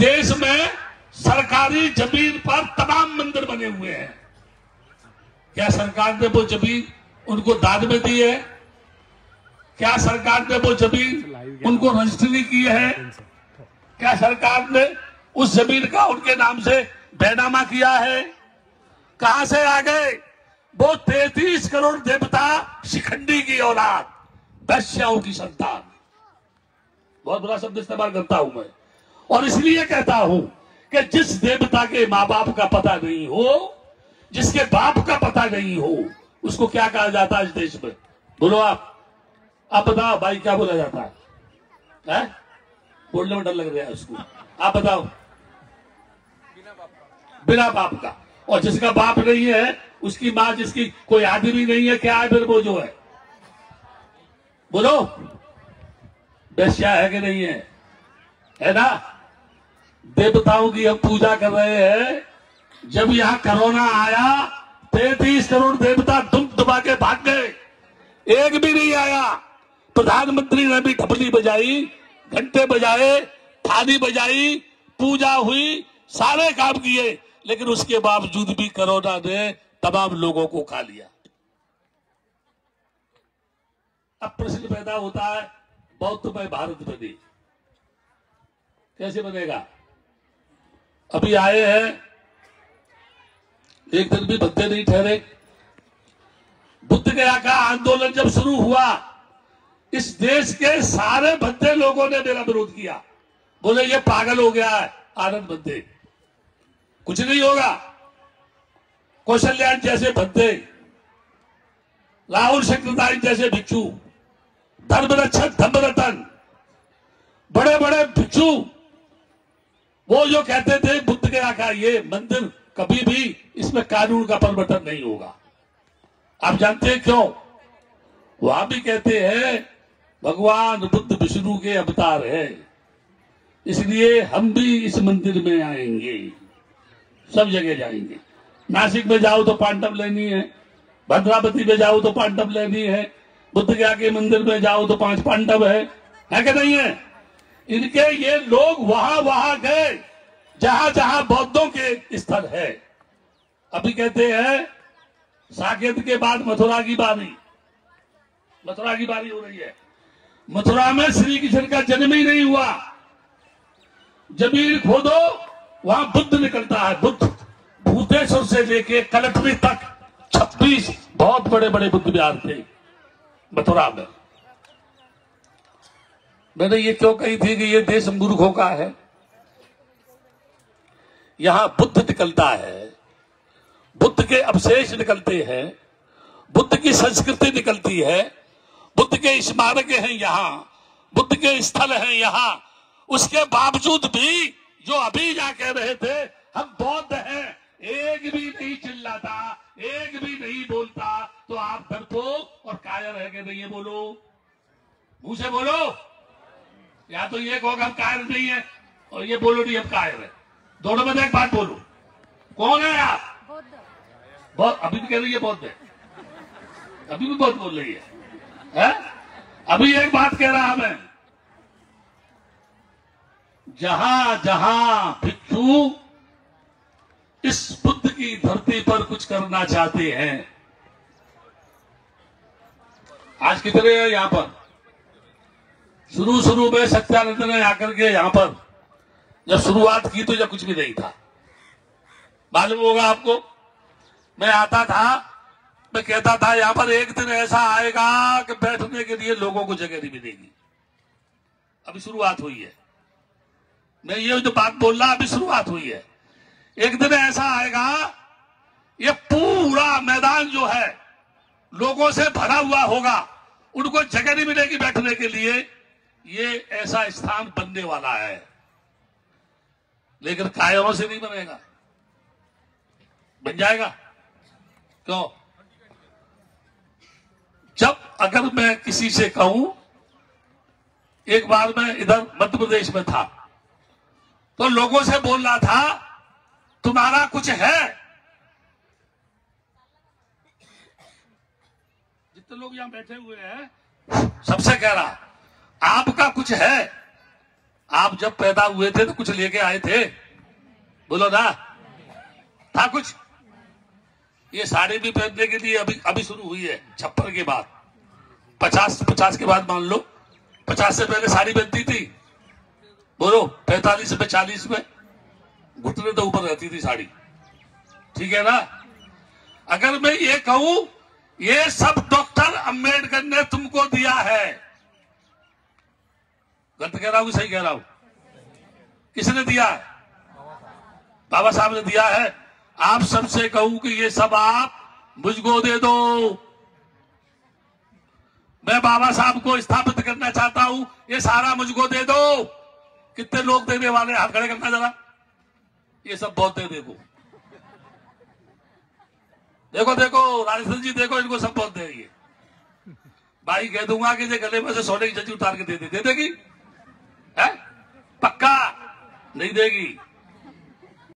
देश में सरकारी जमीन पर तमाम मंदिर बने हुए हैं। क्या सरकार ने वो जमीन उनको दान में दी है? क्या सरकार ने वो जमीन उनको रजिस्ट्री की है? क्या सरकार ने उस जमीन का उनके नाम से बैनामा किया है? कहां से आ गए वो 33 करोड़ देवता शिखंडी की औलाद, वैश्याओं की संतान? बहुत बड़ा शब्द इस्तेमाल करता हूं मैं, और इसलिए कहता हूं कि जिस देवता के माँ बाप का पता नहीं हो, जिसके बाप का पता नहीं हो, उसको क्या कहा जाता है इस देश में? बोलो आप बताओ भाई, क्या बोला जाता है? बोलने में डर लग रहा है उसको। आप बताओ। बिना बाप का। और जिसका बाप नहीं है, उसकी मां, जिसकी कोई आदमी नहीं है, क्या है फिर वो जो है? बोलो, वैश्या है कि नहीं है? है ना? देवताओं की हम पूजा कर रहे हैं। जब यहां कोरोना आया 33 करोड़ देवता दुम दबा के भाग गए, एक भी नहीं आया। प्रधानमंत्री ने भी ढपली बजाई, घंटे बजाए, थाली बजाई, पूजा हुई, सारे काम किए, लेकिन उसके बावजूद भी कोरोना ने तमाम लोगों को खा लिया। अब प्रश्न पैदा होता है, बौद्ध में भारत बने, कैसे बनेगा? अभी आए हैं, एक दिन भी भद्दे नहीं ठहरे। बुद्ध गया का आंदोलन जब शुरू हुआ, इस देश के सारे भद्दे लोगों ने मेरा विरोध किया। बोले ये पागल हो गया है आनंद भद्दे, कुछ नहीं होगा। कौशल्याण जैसे भद्दे, राहुल शंकरदास जैसे भिक्षु, धर्मरक्षक धर्मरतन, बड़े बड़े भिक्षु, वो जो कहते थे बुद्ध गया का ये मंदिर कभी भी इसमें कानून का परिवर्तन नहीं होगा। आप जानते हैं क्यों? वहां भी कहते हैं भगवान बुद्ध विष्णु के अवतार है, इसलिए हम भी इस मंदिर में आएंगे, सब जगह जाएंगे। नासिक में जाओ तो पांडव लेनी है, भद्रावती में जाओ तो पांडव लेनी है, बुद्ध गया के मंदिर में जाओ तो 5 पांडव है कि नहीं है? इनके ये लोग वहां वहां गए जहां जहां बौद्धों के स्थल है। अभी कहते हैं साकेत के बाद मथुरा की बारी हो रही है। मथुरा में श्री कृष्ण का जन्म ही नहीं हुआ। जमीन खोदो, वहां बुद्ध निकलता है। बुद्ध भूतेश्वर से लेके कलटरी तक 26 बहुत बड़े बड़े बुद्ध विहार थे मथुरा में। मैंने ये क्यों कही थी कि ये देश मूर्खों का है? यहां बुद्ध निकलता है, बुद्ध के अवशेष निकलते हैं, बुद्ध की संस्कृति निकलती है, बुद्ध के स्मारक हैं यहां, बुद्ध के स्थल हैं यहां। उसके बावजूद भी जो अभी जा कह रहे थे हम बौद्ध हैं, एक भी नहीं चिल्लाता, एक भी नहीं बोलता, तो आप डरपोक और कायर है कि नहीं है? बोलो, मुंह से बोलो। या तो ये कहो हम कायर नहीं है, और ये बोलो नहीं हम कायर है। दोनों में एक बात बोलो, कौन है आप? बहुत अभी भी कह रही है बौद्ध है, अभी भी बहुत बोल रही है? अभी एक बात कह रहा मैं, जहां जहां भिक्षु इस बुद्ध की धरती पर कुछ करना चाहते हैं, आज कितने हैं यहां पर? शुरू में सत्यानंद ने आकर के यहां पर जब शुरुआत की तो जब कुछ भी नहीं था, मालूम होगा आपको। मैं आता था, मैं कहता था यहां पर एक दिन ऐसा आएगा कि बैठने के लिए लोगों को जगह नहीं मिलेगी। अभी शुरुआत हुई है, मैं ये जो बात बोल रहा अभी शुरुआत हुई है। एक दिन ऐसा आएगा, ये पूरा मैदान जो है लोगों से भरा हुआ होगा, उनको जगह नहीं मिलेगी बैठने के लिए। ये ऐसा स्थान बनने वाला है, लेकिन कायरों से नहीं बनेगा, बन जाएगा। क्यों? जब अगर मैं किसी से कहूं, एक बार मैं इधर मध्य प्रदेश में था तो लोगों से बोल रहा था तुम्हारा कुछ है? जितने लोग यहां बैठे हुए हैं सबसे कह रहा आपका कुछ है? आप जब पैदा हुए थे तो कुछ लेके आए थे? बोलो ना, था कुछ? ये साड़ी भी पहनने के लिए अभी शुरू हुई है 56 के बाद। 50 के बाद मान लो, 50 से पहले साड़ी पहनती थी। बोलो 45 में 40 में घुटने तो ऊपर रहती थी साड़ी, ठीक है ना? अगर मैं ये कहूं ये सब डॉक्टर अंबेडकर ने तुमको दिया है, गलत कह रहा हूं कि सही कह रहा हूं? किसने दिया है? बाबा साहब ने दिया है। आप सबसे कहूं कि ये सब आप मुझको दे दो। मैं बाबा साहब को स्थापित करना चाहता हूं, ये सारा मुझको दे दो। कितने लोग देने वाले, हाथ खड़े करना जरा। ये सब बहुत दे, देखो देखो देखो राजेश्वर जी, देखो इनको सब बहुत देंगे। भाई कह दूंगा कि गले में से सोने की जंजीर उतार के दे देगी है? पक्का नहीं देगी।